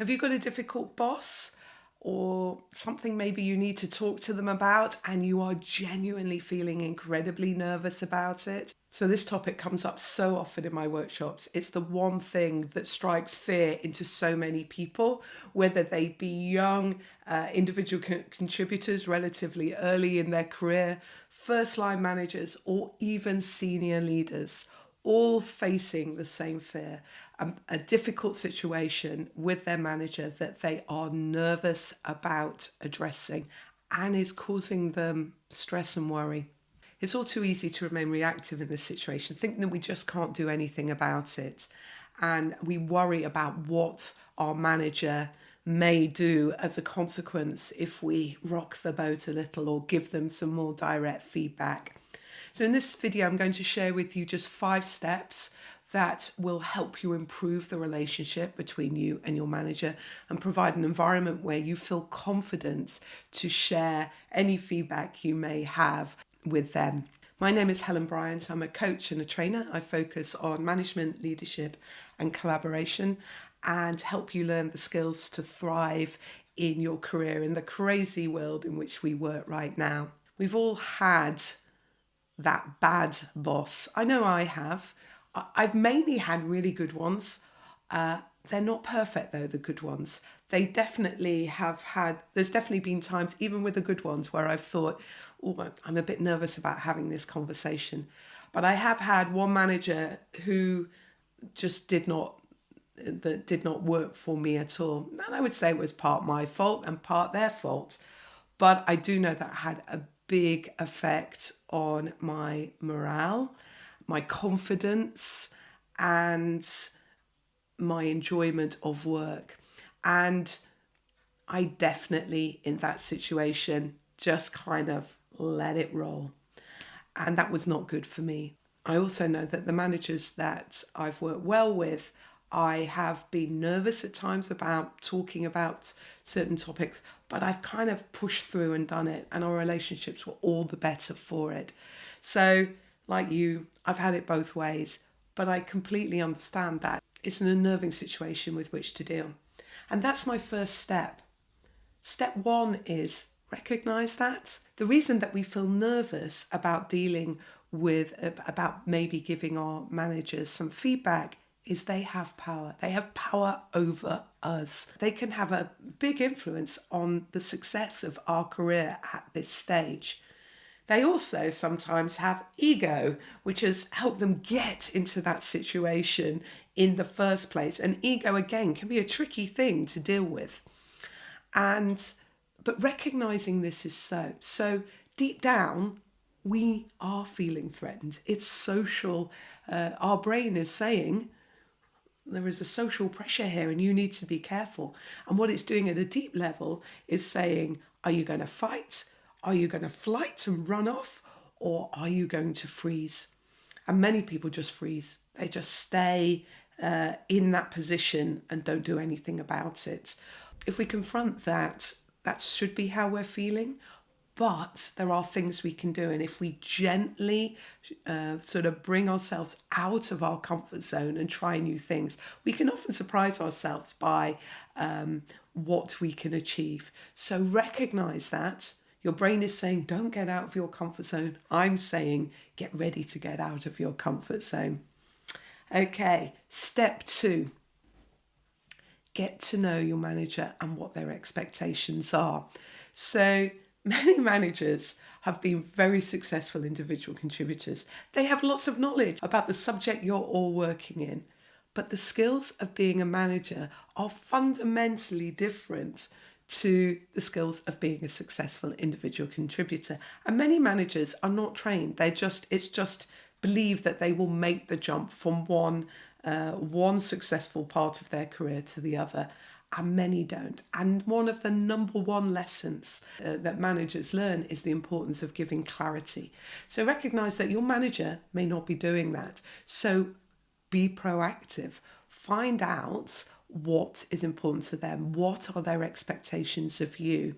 Have you got a difficult boss or something maybe you need to talk to them about and you are genuinely feeling incredibly nervous about it? So this topic comes up so often in my workshops. It's the one thing that strikes fear into so many people, whether they be young individual contributors relatively early in their career, first line managers, or even senior leaders, all facing the same fear, a difficult situation with their manager that they are nervous about addressing and is causing them stress and worry. It's all too easy to remain reactive in this situation, thinking that we just can't do anything about it. And we worry about what our manager may do as a consequence if we rock the boat a little or give them some more direct feedback. So in this video, I'm going to share with you just 5 steps that will help you improve the relationship between you and your manager and provide an environment where you feel confident to share any feedback you may have with them. My name is Helen Bryant. I'm a coach and a trainer. I focus on management, leadership, and collaboration and help you learn the skills to thrive in your career in the crazy world in which we work right now. We've all had that bad boss. I know I have. I've mainly had really good ones. They're not perfect though, the good ones. They definitely have had, there's definitely been times, even with the good ones, where I've thought, oh, I'm a bit nervous about having this conversation. But I have had one manager who just did not work for me at all. And I would say it was part my fault and part their fault. But I do know that had a big effect on my morale, my confidence, and my enjoyment of work. And I definitely, in that situation, just kind of let it roll. And that was not good for me. I also know that the managers that I've worked well with, I have been nervous at times about talking about certain topics, but I've kind of pushed through and done it, and our relationships were all the better for it. So, like you, I've had it both ways, but I completely understand that it's an unnerving situation with which to deal. And that's my first step. Step 1 is recognize that. The reason that we feel nervous about dealing with, about maybe giving our managers some feedback, is they have power. They have power over us. They can have a big influence on the success of our career at this stage. They also sometimes have ego, which has helped them get into that situation in the first place. And ego, again, can be a tricky thing to deal with. But recognizing this is so deep down, we are feeling threatened. It's social. Our brain is saying, there is a social pressure here and you need to be careful. And what it's doing at a deep level is saying, are you going to fight? Are you going to flight and run off? Or are you going to freeze? And many people just freeze. They just stay in that position and don't do anything about it. If we confront that, that should be how we're feeling. But there are things we can do. And if we gently sort of bring ourselves out of our comfort zone and try new things, we can often surprise ourselves by what we can achieve. So recognize that. Your brain is saying, don't get out of your comfort zone. I'm saying, get ready to get out of your comfort zone. Okay, step 2. Get to know your manager and what their expectations are. So many managers have been very successful individual contributors. They have lots of knowledge about the subject you're all working in. But the skills of being a manager are fundamentally different to the skills of being a successful individual contributor. And many managers are not trained. It's just believe that they will make the jump from one successful part of their career to the other. And many don't. And one of the number 1 lessons that managers learn is the importance of giving clarity. So recognize that your manager may not be doing that. So be proactive. Find out what is important to them. What are their expectations of you?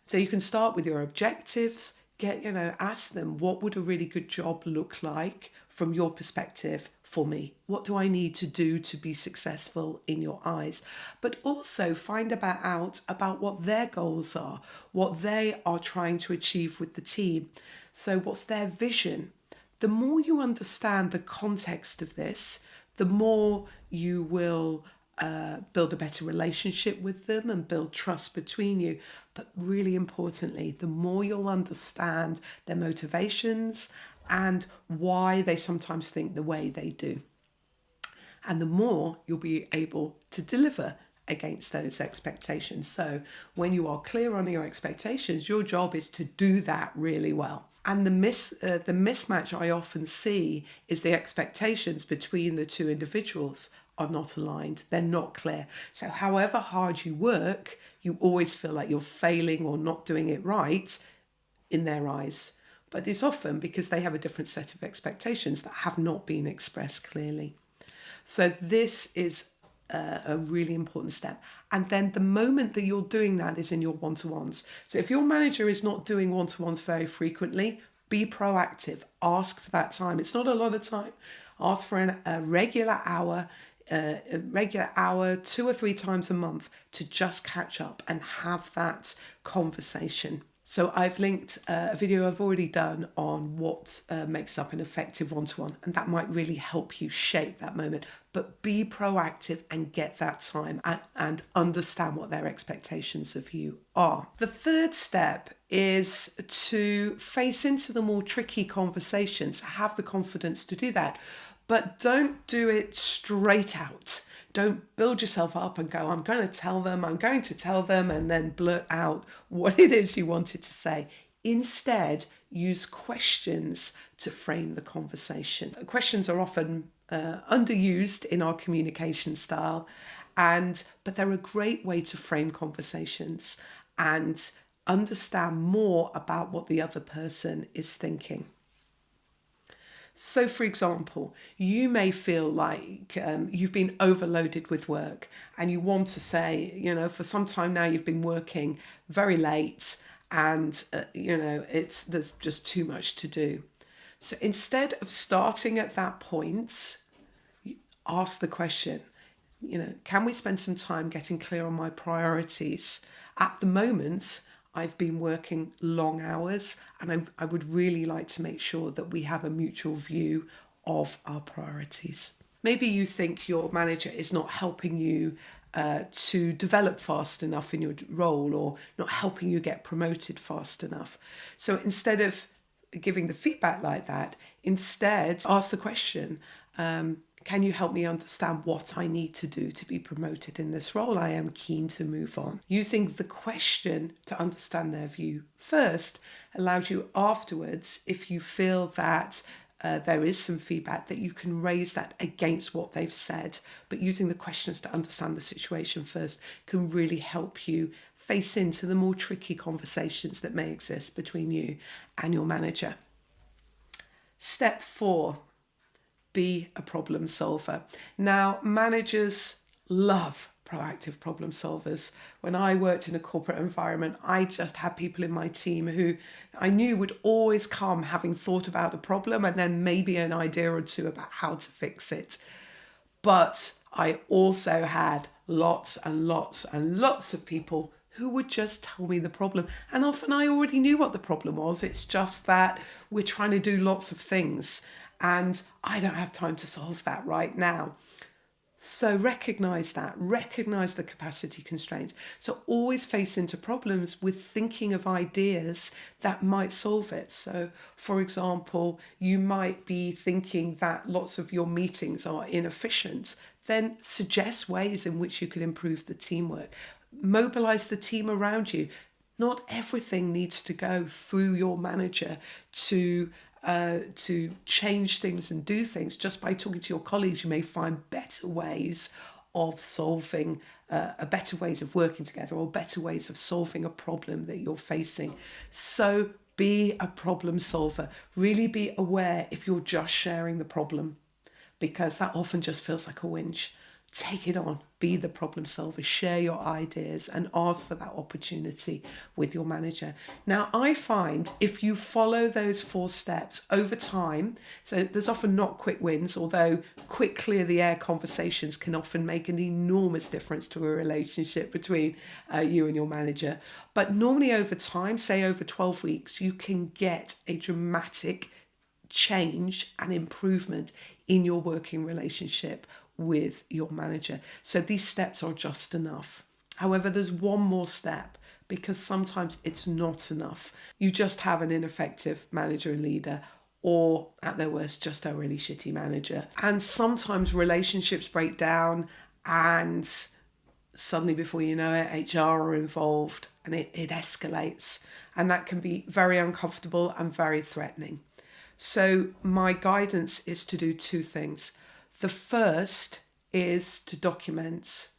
So you can start with your objectives. Ask them, what would a really good job look like from your perspective for me? What do I need to do to be successful in your eyes? But also find out about what their goals are, what they are trying to achieve with the team. So what's their vision? The more you understand the context of this, the more you will build a better relationship with them and build trust between you. But really importantly, the more you'll understand their motivations and why they sometimes think the way they do. And the more you'll be able to deliver against those expectations. So when you are clear on your expectations, your job is to do that really well. And the mismatch I often see is the expectations between the two individuals are not aligned. They're not clear. So however hard you work, you always feel like you're failing or not doing it right in their eyes. But it's often because they have a different set of expectations that have not been expressed clearly. So this is a really important step. And then the moment that you're doing that is in your one-to-ones. So if your manager is not doing one-to-ones very frequently, be proactive. Ask for that time. It's not a lot of time. Ask for a regular hour, 2 or 3 times a month to just catch up and have that conversation. So I've linked a video I've already done on what makes up an effective one-to-one, and that might really help you shape that moment. But be proactive and get that time and understand what their expectations of you are. The third step is to face into the more tricky conversations, have the confidence to do that, but don't do it straight out. Don't build yourself up and go, I'm going to tell them, and then blurt out what it is you wanted to say. Instead, use questions to frame the conversation. Questions are often underused in our communication style, but they're a great way to frame conversations and understand more about what the other person is thinking. So, for example, you may feel like you've been overloaded with work and you want to say, for some time now you've been working very late and, there's just too much to do. So instead of starting at that point, ask the question, can we spend some time getting clear on my priorities? At the moment, I've been working long hours and I would really like to make sure that we have a mutual view of our priorities. Maybe you think your manager is not helping you to develop fast enough in your role or not helping you get promoted fast enough. So instead of giving the feedback like that, instead ask the question, can you help me understand what I need to do to be promoted in this role? I am keen to move on. Using the question to understand their view first allows you afterwards, if you feel that there is some feedback, that you can raise that against what they've said. But using the questions to understand the situation first can really help you face into the more tricky conversations that may exist between you and your manager. Step 4. Be a problem solver. Now, managers love proactive problem solvers. When I worked in a corporate environment, I just had people in my team who I knew would always come having thought about a problem and then maybe an idea or two about how to fix it. But I also had lots and lots and lots of people who would just tell me the problem. And often I already knew what the problem was. It's just that we're trying to do lots of things and I don't have time to solve that right now. So recognize the capacity constraints. So always face into problems with thinking of ideas that might solve it. So for example, you might be thinking that lots of your meetings are inefficient. Then suggest ways in which you can improve the teamwork. Mobilize the team around you. Not everything needs to go through your manager to change things and do things. Just by talking to your colleagues, you may find better ways of solving, better ways of working together, or better ways of solving a problem that you're facing. So be a problem solver. Really be aware if you're just sharing the problem, because that often just feels like a whinge. Take it on. be the problem solver, share your ideas, and ask for that opportunity with your manager. Now, I find if you follow those 4 steps over time, so there's often not quick wins, although quick clear the air conversations can often make an enormous difference to a relationship between you and your manager. But normally over time, say over 12 weeks, you can get a dramatic change and improvement in your working relationship with your manager. So these steps are just enough. However, there's one more step, because sometimes it's not enough. You just have an ineffective manager and leader, or at their worst, just a really shitty manager. And sometimes relationships break down, and suddenly before you know it, HR are involved, and it escalates. And that can be very uncomfortable and very threatening. So my guidance is to do 2 things. The first is to document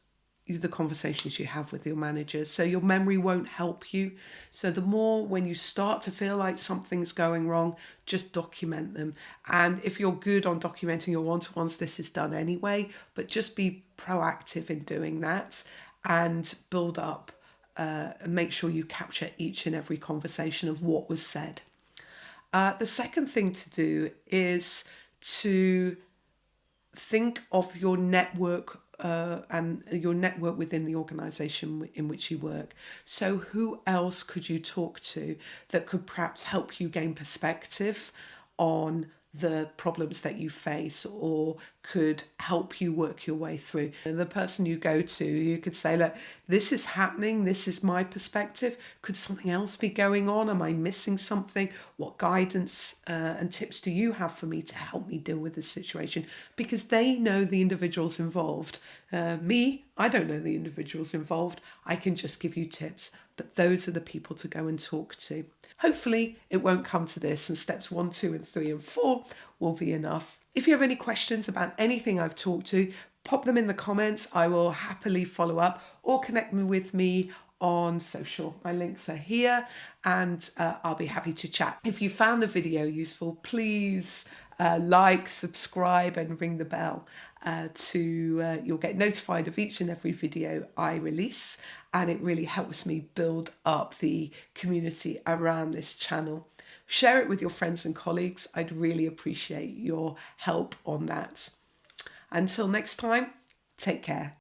the conversations you have with your managers, so your memory won't help you. So the more, when you start to feel like something's going wrong, just document them. And if you're good on documenting your one-to-ones, this is done anyway, but just be proactive in doing that and build up and make sure you capture each and every conversation of what was said. The second thing to do is to think of your network and your network within the organisation in which you work. So who else could you talk to that could perhaps help you gain perspective on the problems that you face, or could help you work your way through? And the person you go to, you could say, look, this is happening, this is my perspective. Could something else be going on? Am I missing something? What guidance and tips do you have for me to help me deal with this situation? Because they know the individuals involved. Me, I don't know the individuals involved. I can just give you tips, but those are the people to go and talk to. Hopefully it won't come to this, and steps 1, 2, and 3, and 4 will be enough. If you have any questions about anything I've talked to, pop them in the comments. I will happily follow up, or connect with me on social. My links are here, and I'll be happy to chat. If you found the video useful, please like, subscribe, and ring the bell you'll get notified of each and every video I release, and it really helps me build up the community around this channel. Share it with your friends and colleagues. I'd really appreciate your help on that. Until next time, take care.